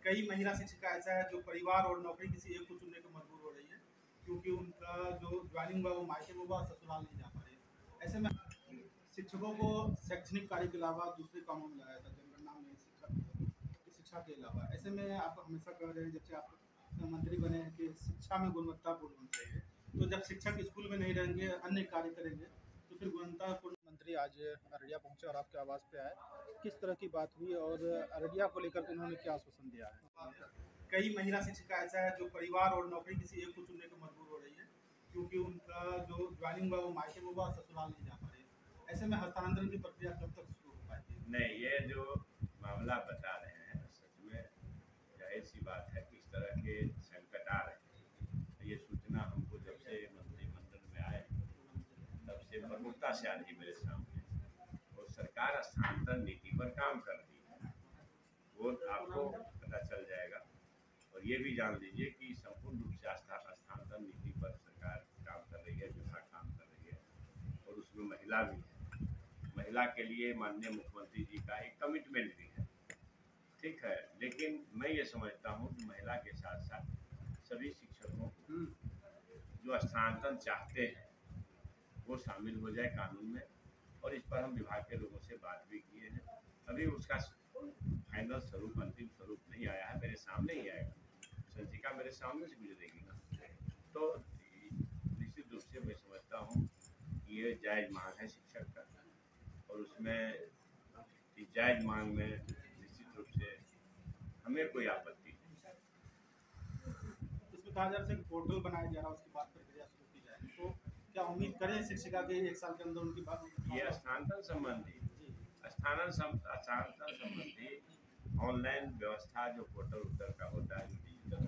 कई महिला शिक्षिका ऐसा है जो परिवार और नौकरी किसी एक को चुनने को मजबूर हो रही है, क्योंकि उनका जो ज्वाइनिंग हुआ वो मायके में हुआ, ससुराल नहीं जा पा रही। ऐसे में शिक्षकों को शैक्षणिक कार्य के अलावा दूसरे कामों में लगाया था, जनगणना नाम नहीं, शिक्षा के अलावा। ऐसे में आप हमेशा कह रहे हैं, जब से आप मंत्री बने हैं, कि शिक्षा में गुणवत्तापूर्ण होनी चाहिए। तो जब शिक्षक स्कूल में नहीं रहेंगे, अन्य कार्य करेंगे, तो फिर गुणवत्तापूर्ण। मंत्री आज अररिया पहुंचे और आपके आवास पे आए, किस तरह की बात हुई और अररिया को लेकर उन्होंने क्या आश्वासन दिया है? कई महिला शिक्षिका ऐसा है जो परिवार और नौकरी किसी एक को चुनने को मजबूर हो रही है, क्योंकि उनका जो ज्वाइनिंग हुआ वो मायके में हुआ, ससुराल नहीं जा पा रही। ऐसे में हस्तांतरण की प्रक्रिया कब तक शुरू हो पाएगी? नहीं, ये जो मामला बता रहे हैं, सच में जाहिर सी बात है कि इस तरह के संकट आ रहे हैं। ये सूचना हमको जब से मंत्रिमंडल में आए तब से प्रमुखता से आ रही मेरे सामने, और सरकार स्थानांतरण नीति पर काम कर रही है, वो आपको पता चल जाएगा। और ये भी जान लीजिए कि संपूर्ण रूप से स्थानांतरण नीति पर सरकार काम कर रही है, जो काम कर रही है, और उसमें महिला भी है। महिला के लिए माननीय मुख्यमंत्री जी का एक कमिटमेंट भी है, ठीक है। लेकिन मैं ये समझता हूँ कि महिला के साथ साथ सभी शिक्षकों को जो स्थानांतरण चाहते हैं वो शामिल हो जाए कानून में, और इस पर हम विभाग के लोगों से बात भी किए हैं। अभी उसका फाइनल स्वरूप, अंतिम स्वरूप नहीं आया है, मेरे सामने ही आएगा। संचिका मेरे सामने से गुजरेगी ना, तो निश्चित रूप से मैं समझता हूँ कि ये जायज मांग है शिक्षक का, और उसमें इस जायज मांग में निश्चित रूप से हमें कोई आपत्ति नहीं। इसमें कहा जा रहा है कि पोर्टल बनाया जा रहा है, उसकी बात प्रक्रिया शुरू की जाए, तो क्या उम्मीद करें शिक्षिका के 1 साल के अंदर उनकी बात? ये स्थानांतरण संबंधी ऑनलाइन व्यवस्था जो पोर्टल उत्तर का होता है, जो डिजिटल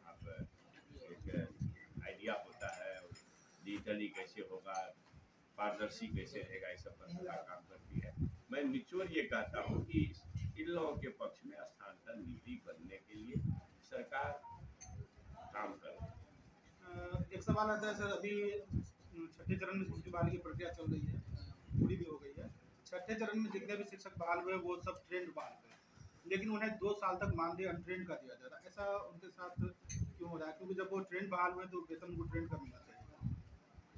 आप एक आइडिया होता है, डिजिटली कैसे होगा, पारदर्शी कैसे रहेगा, इस सब पर काम करती है। मैं निचोड़ ये कहता हूँ कि इन लोगों के पक्ष में स्थानांतरण नीति बनने के लिए सरकार काम कर रही है। एक सवाल आता है सर, अभी छठे चरण में शिक्षक बहाली की प्रक्रिया चल रही है, पूरी भी हो गई है। छठे चरण में जितने भी शिक्षक बहाल हुए वो सब ट्रेंड बहाल हुए, लेकिन उन्हें 2 साल तक मानदेय अनट्रेंड कर दिया जा रहा है। ऐसा उनके साथ क्यों हो रहा है? क्योंकि जब वो ट्रेंड बहाल हुए तो वेतन उनको ट्रेंड कर मिलना चाहिए।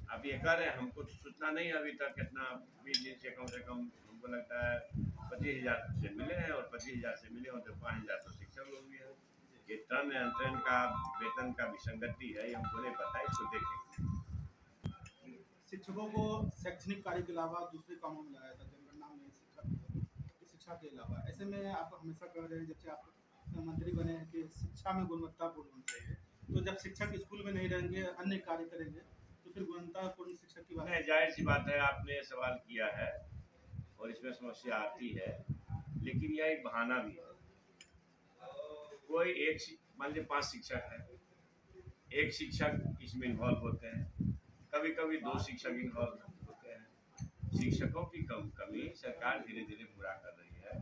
अब ये कर रहे हैं, हमको सूचना नहीं अभी तक कितना 20 दिन से कम हमको लगता है 25,000 से मिले हैं, और 25,000 से मिले हो तो 5,000 तो शिक्षक लोग भी है। ये टर्न एंड ट्रेंड का वेतन का विसंगति है, ये हमको नहीं पता, इसको देखेंगे। शिक्षकों को शैक्षणिक कार्य के अलावा दूसरे कामों में लगाया था, जनगणना में, शिक्षा के अलावा। ऐसे में आप हमेशा कह रहे हैं, जब से आप मंत्री बने हैं, कि शिक्षा में गुणवत्तापूर्ण होनी चाहिए। तो जब शिक्षक स्कूल में नहीं रहेंगे, अन्य कार्य करेंगे, तो फिर गुणवत्तापूर्ण शिक्षक की बात नहीं, जाहिर सी बात है, आपने सवाल किया है और इसमें समस्या आती है, लेकिन यह एक बहाना भी है। कोई एक, मान लीजिए 5 शिक्षक है, एक शिक्षक इसमें इन्वॉल्व होते हैं, कभी कभी 2 शिक्षक इन्वॉल्व होते हैं। शिक्षकों की कमी सरकार धीरे धीरे पूरा कर रही है,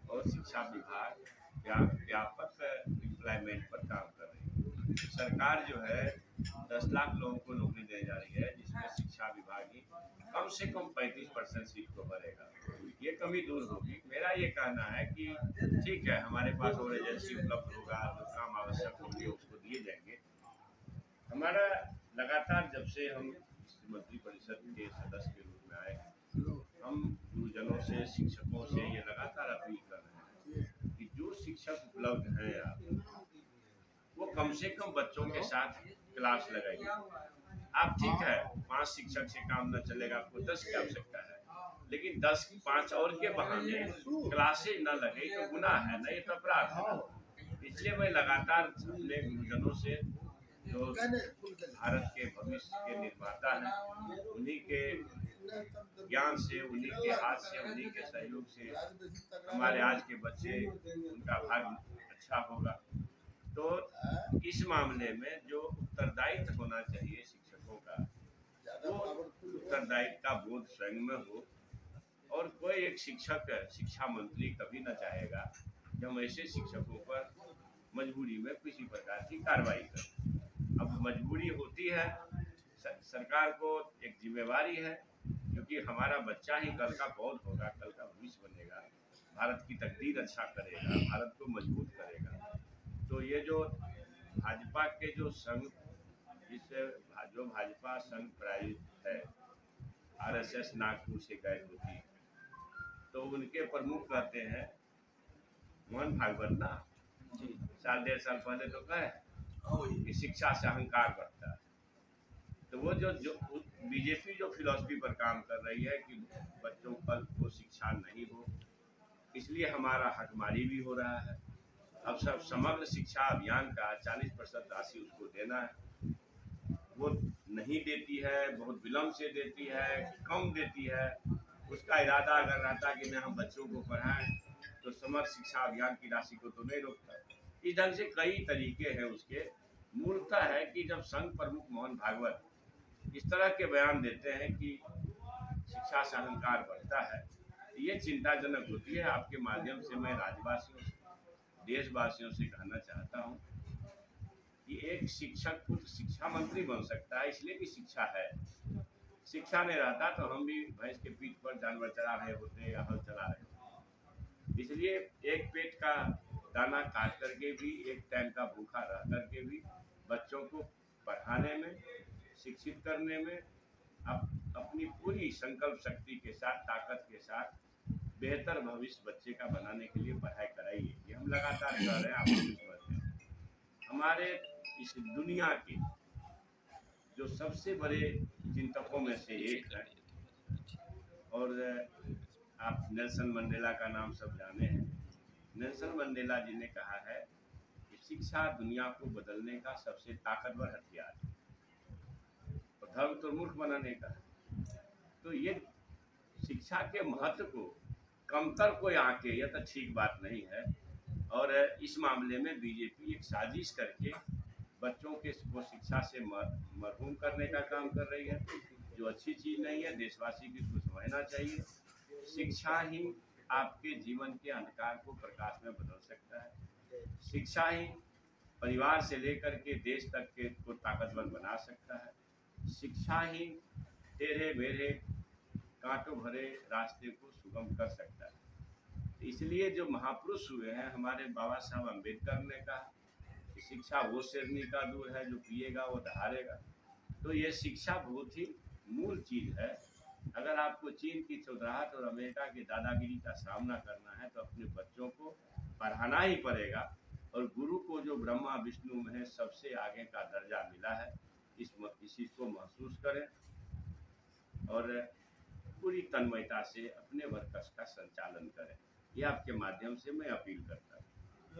और शिक्षा विभाग व्यापक एम्प्लॉयमेंट पर काम कर रही है। सरकार जो है 10 लाख लोगों को नौकरी देने जा रही है, जिसमें शिक्षा विभाग ही कम से कम 35% सीट को भरेगा। ये कमी दूर होगी। मेरा ये कहना है कि ठीक है, हमारे पास और एजेंसी उपलब्ध होगा, जो काम आवश्यक होंगे उसको दिए जाएंगे। हमारा लगातार, जब से हम मंत्री परिषद के सदस्य के रूप में आए हैं, हम गुरुजनों से, शिक्षकों से ये लगातार अपील कर रहे हैं कि जो शिक्षक उपलब्ध हैं आप, वो कम से कम बच्चों के साथ क्लास लगाइए। आप ठीक है, 5 शिक्षक से काम न चलेगा, आपको 10 की आवश्यकता है, लेकिन 5 और के बहाने क्लासेज न लगे तो गुनाह है ना, ये तो अपराध है। इसलिए मैं लगातार अपने गुरुजनों से, जो भारत के भविष्य के निर्माता हैं, उन्हीं के ज्ञान से, उन्हीं के हाथ से, उन्हीं के सहयोग से हमारे आज के बच्चे, उनका भाग्य अच्छा होगा। तो इस मामले में जो उत्तरदायित्व होना चाहिए शिक्षकों का, वो उत्तरदायित्व का बोध स्वयं में हो। और कोई एक शिक्षक, शिक्षा मंत्री कभी न चाहेगा कि हम ऐसे शिक्षकों पर मजबूरी में किसी प्रकार की कार्रवाई करें। अब मजबूरी होती है, सरकार को एक जिम्मेवारी है, क्योंकि हमारा बच्चा ही कल का पौध होगा, कल का भविष्य बनेगा, भारत की तकदीर अच्छा करेगा, भारत को मजबूत करेगा। तो ये जो भाजपा के जो संघ, जिससे जो भाजपा संघ प्रायोजित है, आरएसएस नागपुर से गए होती, तो उनके प्रमुख कहते हैं मोहन भागवत ना, जी। साल 1.5 साल पहले तो कहे कि शिक्षा से अहंकार बढ़ता है। तो वो जो बीजेपी जो फिलॉसफी पर काम कर रही है कि बच्चों पर वो शिक्षा नहीं हो, इसलिए हमारा हकमारी भी हो रहा है। अब सब समग्र शिक्षा अभियान का 40% राशि उसको देना है, वो नहीं देती है, बहुत विलम्ब से देती है, कम देती है। उसका इरादा अगर रहता कि नहीं हम बच्चों को पढ़ाएं तो समग्र शिक्षा अभियान की राशि को तो नहीं रोकता। इस ढंग से कई तरीके हैं उसके। मूलतः है कि जब संघ प्रमुख मोहन भागवत इस तरह के बयान देते हैं कि शिक्षा से अहंकार बढ़ता है, ये चिंताजनक होती है। आपके माध्यम से मैं राज्यवासियों से, देशवासियों से कहना चाहता हूँ कि एक शिक्षक खुद शिक्षा मंत्री बन सकता है इसलिए कि शिक्षा है। शिक्षा नहीं रहता तो हम भी भैंस के पीठ पर जानवर चला रहे होते या हल चला रहे होते। इसलिए एक पेट का दाना काट करके भी, एक टाइम का भूखा रह करके भी बच्चों को पढ़ाने में, शिक्षित करने में अपनी पूरी संकल्प शक्ति के साथ, ताकत के साथ बेहतर भविष्य बच्चे का बनाने के लिए पढ़ाई कराइए। ये हम लगातार कर रहे हैं, आप भी समझते हैं। हमारे इस दुनिया के जो सबसे बड़े चिंतकों में से एक है, और आप नेल्सन मंडेला का नाम सब जाने हैं। नेल्सन मंडेला जी ने कहा है कि शिक्षा दुनिया को बदलने का सबसे ताकतवर हथियार है, और धर्म तो मूर्ख बनाने का है। तो ये शिक्षा के महत्व को कमतर कोई आके, यह तो ठीक बात नहीं है। और इस मामले में बीजेपी एक साजिश करके बच्चों के को शिक्षा से मरहूम करने का काम कर रही है, जो अच्छी चीज नहीं है। देशवासी की इसको समझना चाहिए। शिक्षा ही आपके जीवन के अंधकार को प्रकाश में बदल सकता है। शिक्षा ही परिवार से लेकर के देश तक के को ताकतवर बना सकता है। शिक्षा ही टेढ़े मेढ़े कांटों भरे रास्ते को सुगम कर सकता है। इसलिए जो महापुरुष हुए हैं, हमारे बाबा साहब अम्बेडकर ने कहा कि शिक्षा वो शेरनी का दूध है जो पिएगा वो दहाड़ेगा। तो ये शिक्षा बहुत ही मूल चीज है। अगर आपको चीन की चौधराहट और अमेरिका की दादागिरी का सामना करना है तो अपने बच्चों को पढ़ाना ही पड़ेगा। और गुरु को जो ब्रह्मा विष्णु में सबसे आगे का दर्जा मिला है, इस चीज को महसूस करें और पूरी तन्मयता से अपने वर्कर्स का संचालन करें। ये आपके माध्यम से मैं अपील करता हूँ।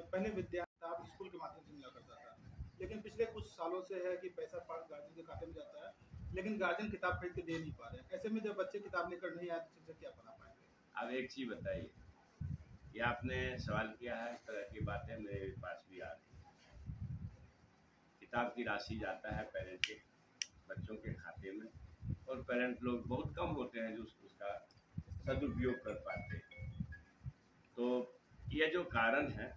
पहले विद्यार्थी स्कूल के माध्यम से मिला करता था, लेकिन पिछले कुछ सालों से है कि पैसा पार्ट गार्जियन के खाते में जाता है, लेकिन गार्जियन किताब खरीद के दे नहीं पा रहे हैं। ऐसे में जब बच्चे किताब लेकर नहीं आए तो शिक्षक क्या पढ़ा पाएंगे? अब एक चीज बताइए, ये आपने सवाल किया है, इस तरह की बातें मेरे पास भी आ रही। किताब की राशि जाता है पेरेंट के बच्चों के खाते में, और पेरेंट लोग बहुत कम होते हैं जो उसका सदुपयोग कर पाते हैं। तो ये जो कारण है,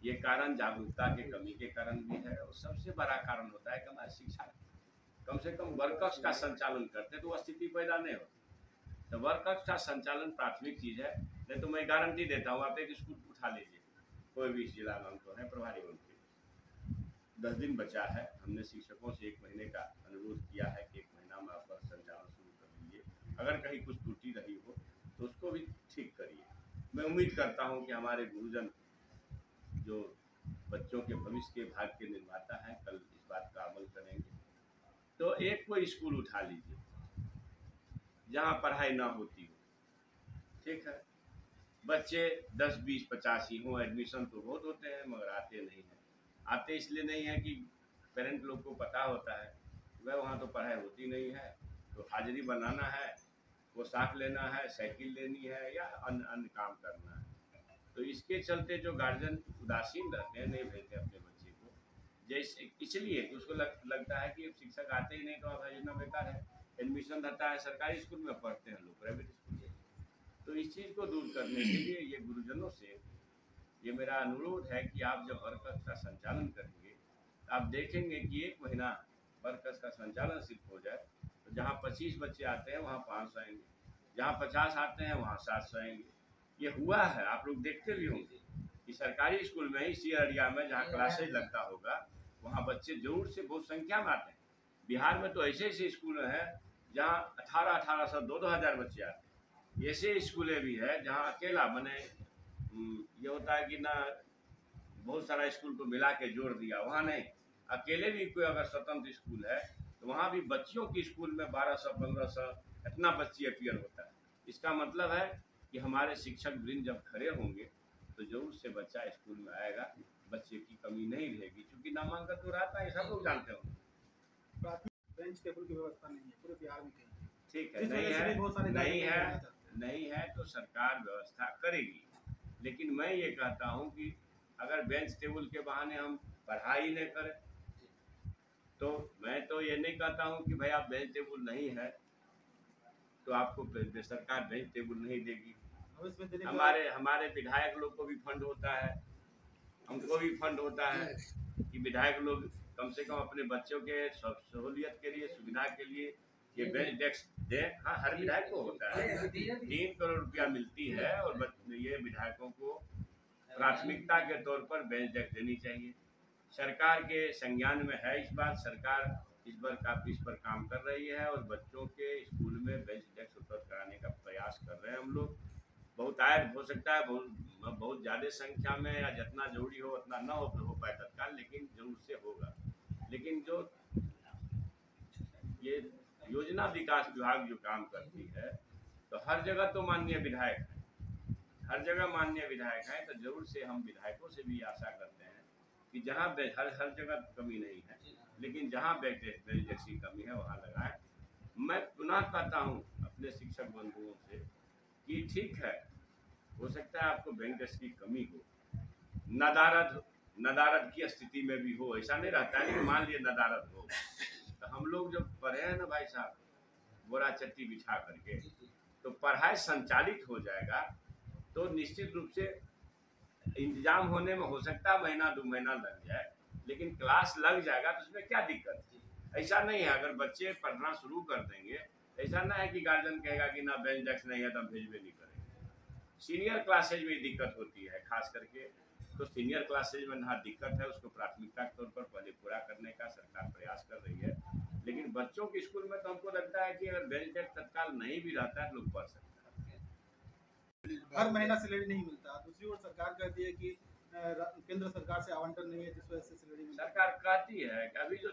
ये कारण जागरूकता के कमी के कारण भी है, और सबसे बड़ा कारण होता है कि हमारी शिक्षा कम से कम वर्कर्स का संचालन करते तो वह स्थिति पैदा नहीं होती। तो वर्कर्स का संचालन प्राथमिक चीज है। नहीं तो मैं गारंटी देता हूँ, आप एक स्कूल उठा लीजिए, कोई भी जिला में, हम तो है प्रभारी मंत्री, 10 दिन बचा है। हमने शिक्षकों से 1 महीने का अनुरोध किया है कि 1 महीना में आप संचालन शुरू कर दीजिए। अगर कहीं कुछ त्रुटि रही हो तो उसको भी ठीक करिए। मैं उम्मीद करता हूँ कि हमारे गुरुजन जो बच्चों के भविष्य के भाग्य के निर्माता हैं, कल इस बात का अमल करेंगे। तो एक कोई स्कूल उठा लीजिए जहाँ पढ़ाई ना होती हो, ठीक है। बच्चे 10, 20, 50 ही हों, एडमिशन तो बहुत होते हैं मगर आते नहीं हैं। आते इसलिए नहीं है कि पेरेंट लोग को पता होता है वह वहाँ तो पढ़ाई होती नहीं है, तो हाजिरी बनाना है, पोशाक लेना है, साइकिल लेनी है या अन्य काम करना है। तो इसके चलते जो गार्जियन उदासीन रहते हैं, नहीं भेजते अपने बच्चे को, जैसे इसलिए कि उसको लगता है कि शिक्षक आते ही नहीं तो अब योजना बेकार है। एडमिशन रहता है सरकारी स्कूल में, पढ़ते हैं लोग प्राइवेट स्कूल में। तो इस चीज़ को दूर करने के लिए ये गुरुजनों से ये मेरा अनुरोध है कि आप जब वर्कर्स का संचालन करेंगे आप देखेंगे कि 1 महीना वर्कर्स का संचालन सिर्फ हो जाए तो जहाँ 25 बच्चे आते हैं वहाँ 500 आएंगे, जहाँ 50 आते हैं वहाँ 700 आएंगे। ये हुआ है, आप लोग देखते भी होंगे। कि सरकारी स्कूल में ही इसी एरिया में जहाँ क्लासेज लगता होगा वहाँ बच्चे जरूर से बहुत संख्या में आते हैं। बिहार में तो ऐसे ऐसे स्कूल हैं जहाँ 1800 2,000 बच्चे आते हैं। ऐसे स्कूलें भी है जहाँ अकेला मैंने ये होता है कि ना बहुत सारा स्कूल को मिला के जोड़ दिया, वहाँ नहीं, अकेले भी कोई अगर स्वतंत्र स्कूल है तो वहाँ भी बच्चियों की स्कूल में 1200-1500 इतना बच्ची अपीयर होता है। इसका मतलब है कि हमारे शिक्षक वृंद जब खड़े होंगे तो जरूर से बच्चा स्कूल में आएगा, बच्चे की कमी नहीं रहेगी, क्योंकि नामांकन तो रहता है, सब लोग जानते होंगे। बेंच टेबल की व्यवस्था नहीं है पूरे बिहार में कहीं। ठीक है, नहीं है तो सरकार व्यवस्था करेगी, लेकिन मैं ये कहता हूँ कि अगर बेंच टेबल के बहाने हम पढ़ाई नहीं करें तो मैं तो ये नहीं कहता हूँ कि भाई आप बेंच टेबल नहीं है तो आपको सरकार बेंच टेबल नहीं देगी। हमारे विधायक लोग को भी फंड होता है, हमको भी फंड होता है कि विधायक लोग कम से कम अपने बच्चों के सहूलियत के लिए, सुविधा के लिए ये बेंच डेस्क दे। हाँ, हर विधायक को होता है, 3 करोड़ रुपया मिलती है और ये विधायकों को प्राथमिकता के तौर पर बेंच डेस्क देनी चाहिए। सरकार के संज्ञान में है इस बात, सरकार इस बार काफी इस पर काम कर रही है और बच्चों के स्कूल में बेंच डेस्क उपलब्ध कराने का प्रयास कर रहे हैं हम लोग। बहुत आयत हो सकता है, बहुत ज़्यादा संख्या में या जितना जरूरी हो उतना न हो पाए तत्काल, लेकिन जरूर से होगा। लेकिन जो ये योजना विकास विभाग जो काम करती है तो हर जगह तो माननीय विधायक है, हर जगह माननीय विधायक हैं, तो जरूर से हम विधायकों से भी आशा करते हैं कि जहाँ हर जगह कमी नहीं है, लेकिन जहाँ बेंच डेस्क की कमी है वहाँ लगाएं। मैं पुनः कहता हूँ अपने शिक्षक बंधुओं से कि ठीक है, हो सकता है आपको बेंच डेस्क की कमी हो, नदारद की स्थिति में भी हो, ऐसा नहीं रहता है, लेकिन मान लिए नदारद हो तो हम लोग जब पढ़े हैं ना भाई साहब, बोरा चट्टी बिछा करके, तो पढ़ाई संचालित हो जाएगा तो निश्चित रूप से इंतजाम होने में हो सकता है महीना 2 महीना लग जाए, लेकिन क्लास लग जाएगा तो उसमें क्या दिक्कत है। ऐसा नहीं है अगर बच्चे पढ़ना शुरू कर देंगे, ऐसा ना है कि गार्जियन कहेगा कि ना बेंच डेस्क नहीं है तो हम भेजबे नहीं करेंगे। सीनियर क्लासेज में दिक्कत होती है खास करके, तो सीनियर क्लासेज में ना दिक्कत है, उसको प्राथमिकता के तौर पर पहले पूरा करने का सरकार प्रयास कर रही है। लेकिन बच्चों के स्कूल में तो हमको लगता है कि अगर बेंच डेस्क तत्काल नहीं भी रहता है लोग पढ़ सकते हैं। हर महीना सैलरी नहीं मिलता, दूसरी ओर सरकार कहती है कि केंद्र सरकार से आवंटन नहीं है जिस वजह से सैलरी सरकार कहती है कि अभी जो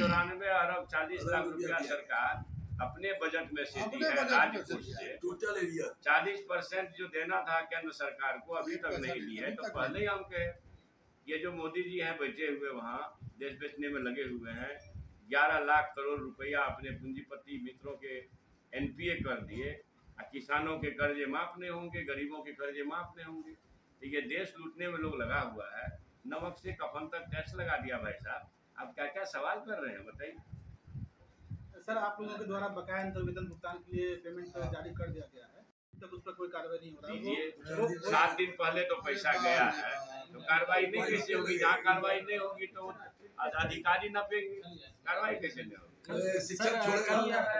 94 अरब 40 लाख रुपया सरकार अपने बजट में से दी है, राज्य कोष से टोटल एरिया 40% जो देना था केंद्र सरकार को अभी तक नहीं दी है। तो पहले ही हम कहे ये जो मोदी जी हैं बैठे हुए वहाँ देश बेचने में लगे हुए हैं, 11 लाख करोड़ रुपया अपने पूंजीपति मित्रों के NPA कर दिए, किसानों के कर्जे माफ नहीं होंगे, गरीबों के कर्जे माफ नहीं होंगे, तो ये देश लूटने में लोग लगा हुआ है। नमक से कफन तक टैक्स लगा दिया भाई साहब, आप क्या क्या सवाल कर रहे हैं बताइए। सर, आप लोगों के द्वारा बकाया अंतर्वेतन भुगतान के लिए पेमेंट जारी कर दिया गया है, तब उस पर कोई कार्रवाई नहीं हो रहा है। 7 दिन पहले तो पैसा गया है, तो कार्रवाई नहीं कैसे होगी? जहाँ कार्रवाई नहीं होगी तो अधिकारी न पेंगे, कार्रवाई कैसे नहीं होगी?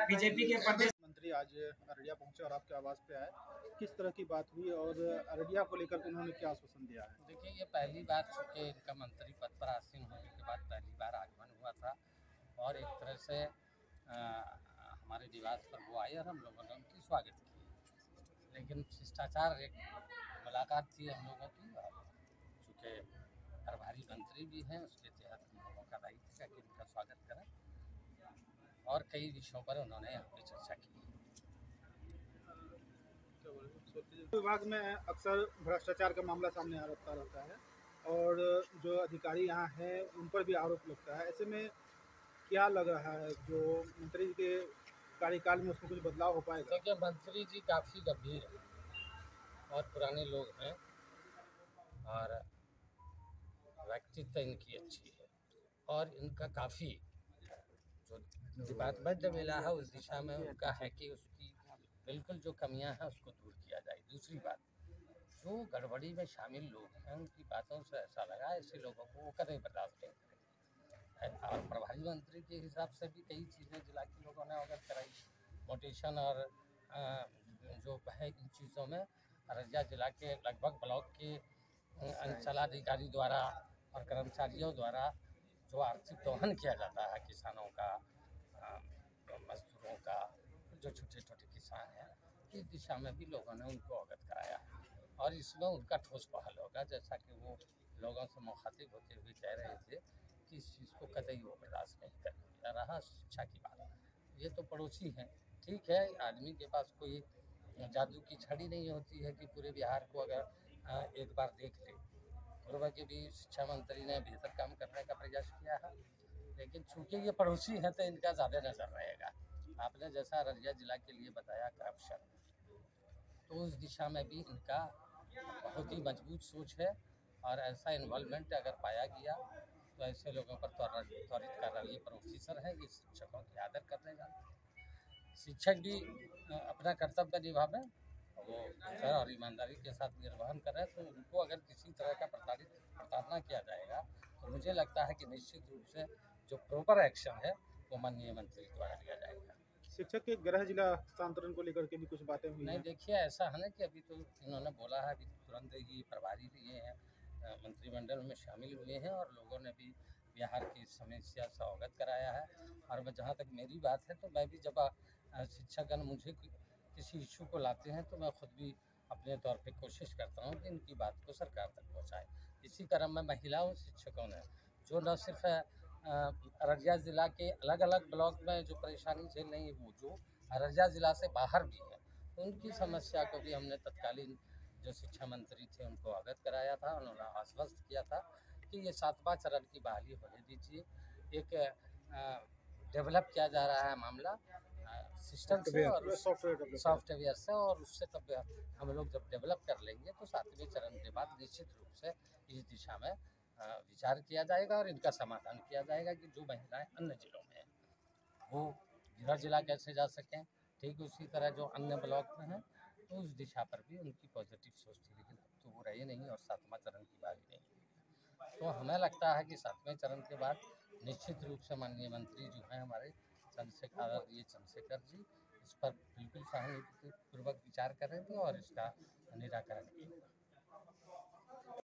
बीजेपी के प्रदेश मंत्री आज अररिया पहुंचे और आपके आवास पे आए, किस तरह की बात हुई और अररिया को लेकर उन्होंने क्या आश्वासन दिया है? देखिए, ये पहली बार चूँकि इनका मंत्री पद पर आसीन होने के बाद पहली बार आगमन हुआ था और एक तरह से हमारे निवास पर वो आए और हम लोगों ने उनकी स्वागत किया। लेकिन शिष्टाचार एक मुलाकात थी हम लोगों की, और चूँकि प्रभारी मंत्री भी हैं उसके तहत हम लोगों का दायित्व है कि उनका स्वागत करें और कई विषयों पर उन्होंने यहाँ पर चर्चा की। विभाग में अक्सर भ्रष्टाचार का मामला सामने आता रहता है और जो अधिकारी यहाँ हैं उन पर भी आरोप लगता है, ऐसे में क्या लग रहा है जो मंत्री के कार्यकाल में उसमें कुछ बदलाव हो पाएगा? देखिए, मंत्री जी काफ़ी गंभीर हैं और पुराने लोग हैं और व्यक्तित्व इनकी अच्छी है और इनका काफ़ी जो डिपार्टमेंट मिला है उस दिशा में उनका है कि उसकी बिल्कुल जो कमियां हैं उसको दूर किया जाए। दूसरी बात, जो गड़बड़ी में शामिल लोग हैं उनकी बातों से ऐसा लगा ऐसे लोगों को वो कभी बर्दाश्त नहीं करेंगे। और प्रभारी मंत्री के हिसाब से भी कई चीज़ें जिला के लोगों ने अवगत कराई, मोटेशन और जो है इन चीज़ों में अररिया जिला के लगभग ब्लॉक के अंचलाधिकारी द्वारा और कर्मचारियों द्वारा जो आर्थिक दोहन किया जाता है किसानों का, मजदूरों का, जो छोटे छोटे किसान हैं, इस दिशा में भी लोगों ने उनको अवगत कराया और इसमें उनका ठोस पहल होगा। जैसा कि वो लोगों से मुखातिब होते हुए कह रहे थे कि इस चीज़ को कतई वो बर्दाश्त नहीं करेंगे। रहा शिक्षा की बात, ये तो पड़ोसी हैं, ठीक है, आदमी के पास कोई जादू की छड़ी नहीं होती है कि पूरे बिहार को अगर एक बार देख ले। पूर्व के भी शिक्षा मंत्री ने बेहतर काम करने का प्रयास किया है, लेकिन चूंकि ये पड़ोसी हैं तो इनका ज़्यादा नजर रहेगा। आपने जैसा अररिया जिला के लिए बताया करप्शन, तो उस दिशा में भी इनका बहुत ही मजबूत सोच है और ऐसा इन्वॉल्वमेंट अगर पाया गया तो ऐसे लोगों पर त्वरित कार्रवाई पर ऑफिसर हैं, ये शिक्षकों की आदर करने जाते हैं। शिक्षक भी अपना कर्तव्य निभावें, वो बेहतर और ईमानदारी के साथ निर्वहन करें, तो उनको अगर किसी तरह का प्रताड़ना किया जाएगा तो मुझे लगता है कि निश्चित रूप से जो प्रॉपर एक्शन है वो माननीय मंत्री द्वारा लिया जाएगा। शिक्षक के गृह जिला हस्तांतरण को लेकर के भी कुछ बातें हुई नहीं, हैं। देखिए ऐसा है ना कि अभी तो इन्होंने बोला है, अभी तुरंत ही प्रभारी लिए हैं, मंत्रिमंडल में शामिल हुए हैं और लोगों ने भी बिहार की समस्या से अवगत कराया है। और जहाँ तक मेरी बात है तो मैं भी जब शिक्षकगण मुझे किसी इशू को लाते हैं तो मैं खुद भी अपने तौर पे कोशिश करता हूँ कि इनकी बात को सरकार तक पहुँचाए। इसी क्रम में महिलाओं शिक्षकों ने जो न सिर्फ अररिया ज़िला के अलग अलग ब्लॉक में जो परेशानी झेल रही है, वो जो अररिया ज़िला से बाहर भी है, उनकी समस्या को भी हमने तत्कालीन जो शिक्षा मंत्री थे उनको अवगत कराया था। उन्होंने आश्वस्त किया था कि ये 7वां चरण की बहाली होने दीजिए। एक डेवलप किया जा रहा है मामला सिस्टम से और सॉफ्टवेयर से, और उससे तब हम लोग जब डेवलप कर लेंगे तो 7वें चरण के बाद निश्चित रूप से इस दिशा में विचार किया जाएगा और इनका समाधान किया जाएगा कि जो महिलाएं अन्य जिलों में हैं वो गृह जिला कैसे जा सकें। ठीक उसी तरह जो अन्य ब्लॉक में हैं तो उस दिशा पर भी उनकी पॉजिटिव सोच थी, लेकिन अब तो वो रही नहीं और 7वां चरण की बात नहीं हुई। तो हमें लगता है कि 7वें चरण के बाद निश्चित रूप से माननीय मंत्री जो हैं हमारे चंद्रशेखर जी इस पर बिल्कुल सहानुभूतिपूर्वक विचार करेंगे और इसका निराकरण भी होगा।